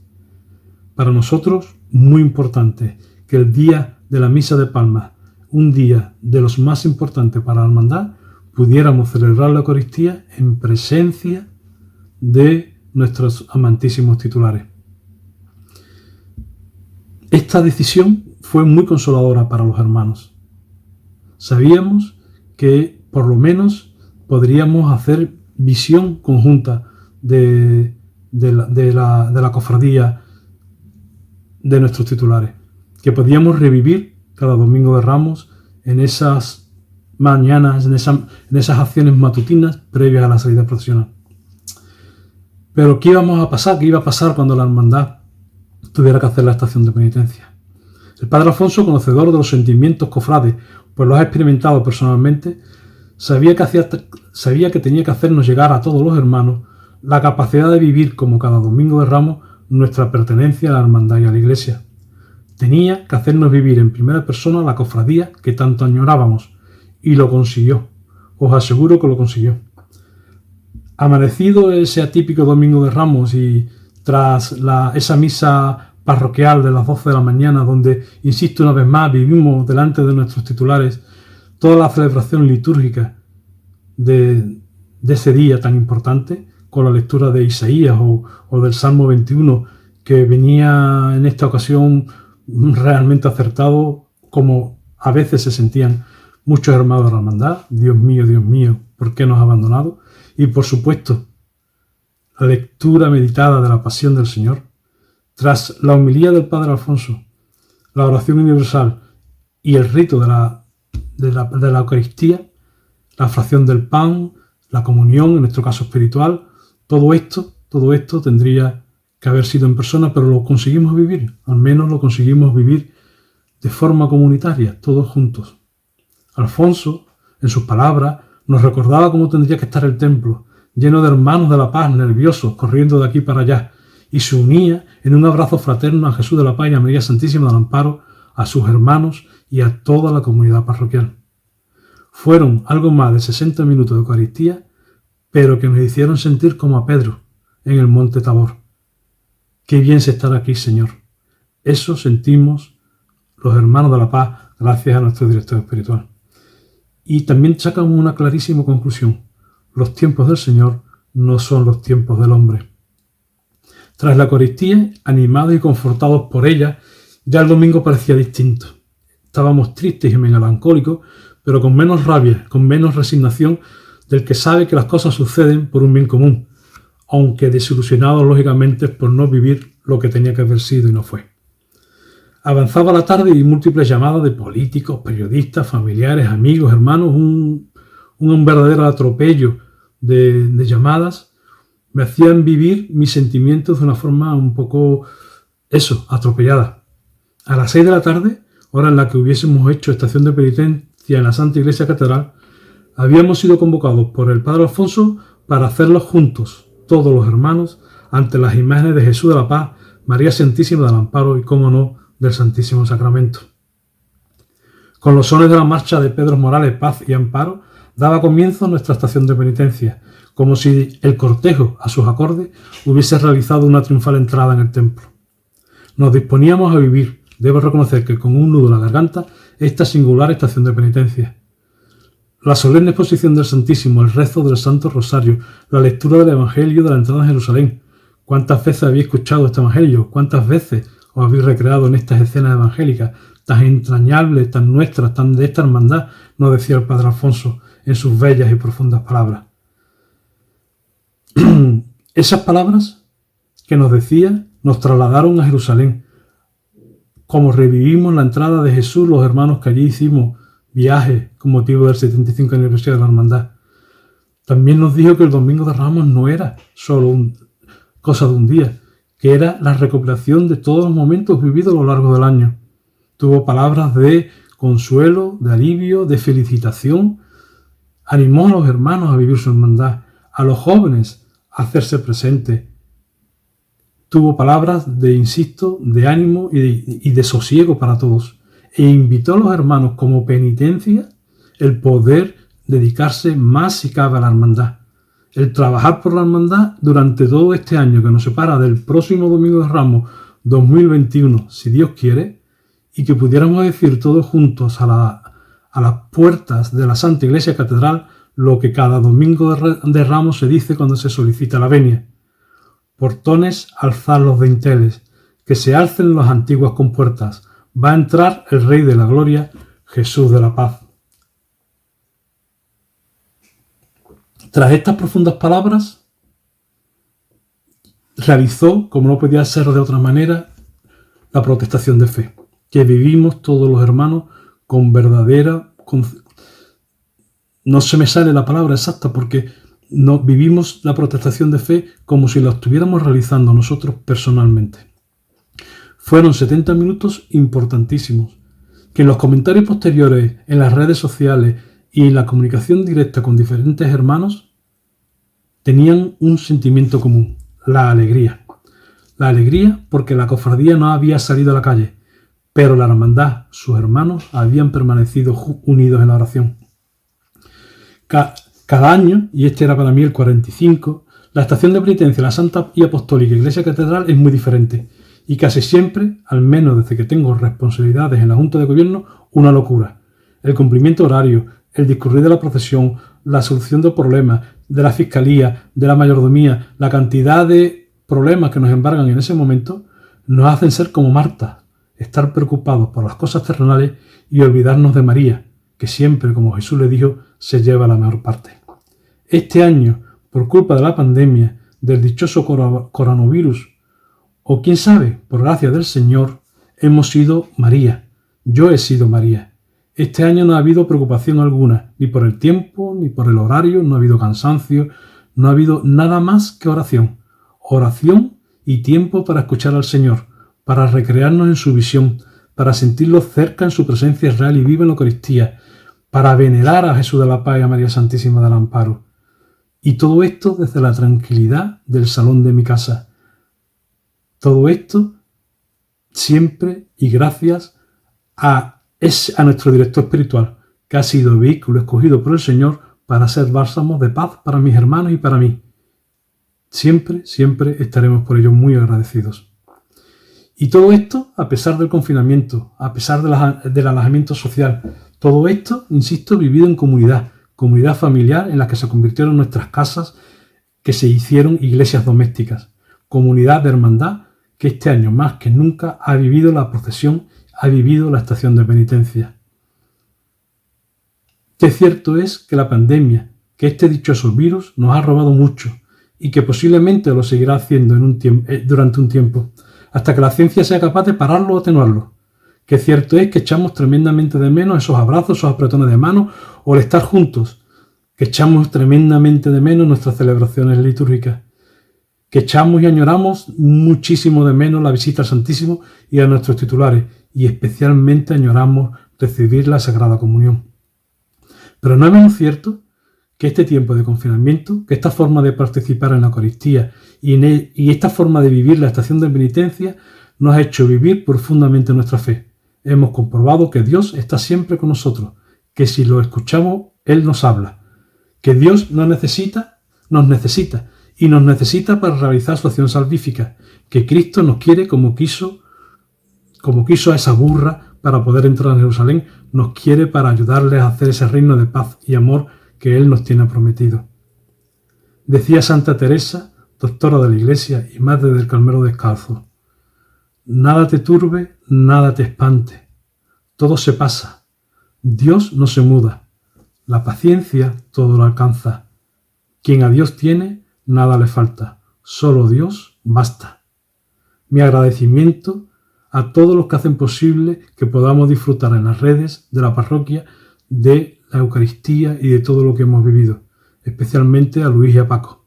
Speaker 1: Para nosotros, muy importante que el día de la misa de Palmas, un día de los más importantes para la hermandad, pudiéramos celebrar la Eucaristía en presencia de nuestros amantísimos titulares. Esta decisión fue muy consoladora para los hermanos. Sabíamos que por lo menos podríamos hacer visión conjunta de la cofradía de nuestros titulares, que podíamos revivir cada Domingo de Ramos en esas mañanas, en esas acciones matutinas previas a la salida procesional. Pero ¿qué iba a pasar cuando la hermandad tuviera que hacer la estación de penitencia? El Padre Alfonso, conocedor de los sentimientos cofrades, pues los ha experimentado personalmente, sabía que tenía que hacernos llegar a todos los hermanos la capacidad de vivir como cada Domingo de Ramos nuestra pertenencia a la hermandad y a la Iglesia. Tenía que hacernos vivir en primera persona la cofradía que tanto añorábamos, y lo consiguió. Os aseguro que lo consiguió. Amanecido ese atípico Domingo de Ramos y tras esa misa parroquial de las 12 de la mañana, donde, insisto una vez más, vivimos delante de nuestros titulares toda la celebración litúrgica de ese día tan importante, con la lectura de Isaías o del Salmo 21, que venía en esta ocasión realmente acertado, como a veces se sentían muchos hermanos de la hermandad. Dios mío, ¿por qué nos ha abandonado? Y por supuesto, la lectura meditada de la Pasión del Señor, tras la homilía del Padre Alfonso, la oración universal y el rito de la Eucaristía, la fracción del pan, la comunión, en nuestro caso espiritual, todo esto tendría que haber sido en persona, pero lo conseguimos vivir, al menos lo conseguimos vivir de forma comunitaria, todos juntos. Alfonso, en sus palabras, nos recordaba cómo tendría que estar el templo, lleno de hermanos de la paz, nerviosos, corriendo de aquí para allá, y se unía en un abrazo fraterno a Jesús de la Paz y a María Santísima del Amparo, a sus hermanos y a toda la comunidad parroquial. Fueron algo más de 60 minutos de Eucaristía, pero que nos hicieron sentir como a Pedro en el monte Tabor. Qué bien se estar aquí, Señor. Eso sentimos los hermanos de la paz gracias a nuestro director espiritual. Y también sacamos una clarísima conclusión. Los tiempos del Señor no son los tiempos del hombre. Tras la Eucaristía, animados y confortados por ella, ya el domingo parecía distinto. Estábamos tristes y melancólicos, pero con menos rabia, con menos resignación del que sabe que las cosas suceden por un bien común, aunque desilusionados lógicamente por no vivir lo que tenía que haber sido y no fue. Avanzaba la tarde y múltiples llamadas de políticos, periodistas, familiares, amigos, hermanos, un verdadero atropello de llamadas me hacían vivir mis sentimientos de una forma un poco, atropellada. A las 6 de la tarde, hora en la que hubiésemos hecho estación de penitencia en la Santa Iglesia Catedral, habíamos sido convocados por el Padre Alfonso para hacerlo juntos, todos los hermanos, ante las imágenes de Jesús de la Paz, María Santísima del Amparo y, cómo no, del Santísimo Sacramento. Con los sones de la marcha de Pedro Morales, Paz y Amparo, daba comienzo nuestra estación de penitencia, como si el cortejo, a sus acordes, hubiese realizado una triunfal entrada en el templo. Nos disponíamos a vivir, debo reconocer que con un nudo en la garganta, esta singular estación de penitencia. La solemne exposición del Santísimo, el rezo del Santo Rosario, la lectura del Evangelio de la entrada a Jerusalén. ¿Cuántas veces habéis escuchado este Evangelio? ¿Cuántas veces os habéis recreado en estas escenas evangélicas tan entrañables, tan nuestras, tan de esta hermandad? Nos decía el Padre Alfonso en sus bellas y profundas palabras. Esas palabras que nos decía nos trasladaron a Jerusalén. Como revivimos la entrada de Jesús, los hermanos que allí hicimos viaje con motivo del 75 aniversario de la hermandad. También nos dijo que el Domingo de Ramos no era solo cosa de un día, que era la recopilación de todos los momentos vividos a lo largo del año. Tuvo palabras de consuelo, de alivio, de felicitación. Animó a los hermanos a vivir su hermandad, a los jóvenes a hacerse presentes. Tuvo palabras de, insisto, de ánimo y de sosiego para todos. E invitó a los hermanos como penitencia el poder dedicarse más si cabe a la hermandad. El trabajar por la hermandad durante todo este año que nos separa del próximo Domingo de Ramos 2021, si Dios quiere, y que pudiéramos decir todos juntos a las puertas de la Santa Iglesia Catedral lo que cada Domingo de Ramos se dice cuando se solicita la venia. Portones, alzad los dinteles, que se alcen las antiguas compuertas. Va a entrar el Rey de la Gloria, Jesús de la Paz. Tras estas profundas palabras, realizó, como no podía ser de otra manera, la protestación de fe, que vivimos todos los hermanos con verdadera... No se me sale la palabra exacta porque no vivimos la protestación de fe como si la estuviéramos realizando nosotros personalmente. Fueron 70 minutos importantísimos, que en los comentarios posteriores, en las redes sociales y en la comunicación directa con diferentes hermanos, tenían un sentimiento común, la alegría. La alegría porque la cofradía no había salido a la calle, pero la hermandad, sus hermanos, habían permanecido unidos en la oración. Cada año, y este era para mí el 45, la estación de penitencia de la Santa y Apostólica Iglesia Catedral es muy diferente. Y casi siempre, al menos desde que tengo responsabilidades en la Junta de Gobierno, una locura. El cumplimiento horario, el discurrir de la procesión, la solución de problemas, de la fiscalía, de la mayordomía, la cantidad de problemas que nos embargan en ese momento, nos hacen ser como Marta, estar preocupados por las cosas terrenales y olvidarnos de María, que siempre, como Jesús le dijo, se lleva la mejor parte. Este año, por culpa de la pandemia, del dichoso coronavirus, o quién sabe, por gracia del Señor, hemos sido María. Yo he sido María. Este año no ha habido preocupación alguna, ni por el tiempo, ni por el horario, no ha habido cansancio, no ha habido nada más que oración. Oración y tiempo para escuchar al Señor, para recrearnos en su visión, para sentirlo cerca en su presencia real y viva en la Eucaristía, para venerar a Jesús de la Paz y a María Santísima del Amparo. Y todo esto desde la tranquilidad del salón de mi casa. Todo esto siempre y gracias a nuestro director espiritual, que ha sido el vehículo escogido por el Señor para ser bálsamo de paz para mis hermanos y para mí. Siempre, siempre estaremos por ello muy agradecidos. Y todo esto a pesar del confinamiento, a pesar del alejamiento social. Todo esto, insisto, vivido en comunidad familiar en la que se convirtieron nuestras casas, que se hicieron iglesias domésticas. Comunidad de hermandad que este año más que nunca ha vivido la procesión, ha vivido la estación de penitencia. Qué cierto es que la pandemia, que este dichoso virus nos ha robado mucho y que posiblemente lo seguirá haciendo durante un tiempo, hasta que la ciencia sea capaz de pararlo o atenuarlo. Qué cierto es que echamos tremendamente de menos esos abrazos, esos apretones de mano o el estar juntos, que echamos tremendamente de menos nuestras celebraciones litúrgicas, que echamos y añoramos muchísimo de menos la visita al Santísimo y a nuestros titulares, y especialmente añoramos recibir la Sagrada Comunión. Pero no es menos cierto que este tiempo de confinamiento, que esta forma de participar en la Eucaristía y esta forma de vivir la estación de penitencia nos ha hecho vivir profundamente nuestra fe. Hemos comprobado que Dios está siempre con nosotros, que si lo escuchamos, Él nos habla, que Dios no necesita nos necesita, y nos necesita para realizar su acción salvífica, que Cristo nos quiere como quiso a esa burra para poder entrar en Jerusalén, nos quiere para ayudarles a hacer ese reino de paz y amor que Él nos tiene prometido. Decía Santa Teresa, doctora de la Iglesia y madre del Carmelo Descalzo: nada te turbe, nada te espante, todo se pasa, Dios no se muda, la paciencia todo lo alcanza, quien a Dios tiene, nada le falta, solo Dios basta. Mi agradecimiento a todos los que hacen posible que podamos disfrutar en las redes de la parroquia de la Eucaristía y de todo lo que hemos vivido, especialmente a Luis y a Paco.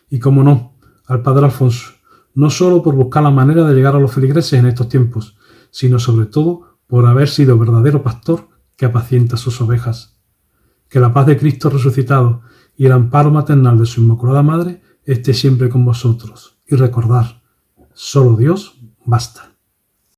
Speaker 1: Y como no, al Padre Alfonso, no solo por buscar la manera de llegar a los feligreses en estos tiempos, sino sobre todo por haber sido verdadero pastor que apacienta sus ovejas. Que la paz de Cristo resucitado y el amparo maternal de su Inmaculada Madre esté siempre con vosotros. Y recordad, solo Dios basta.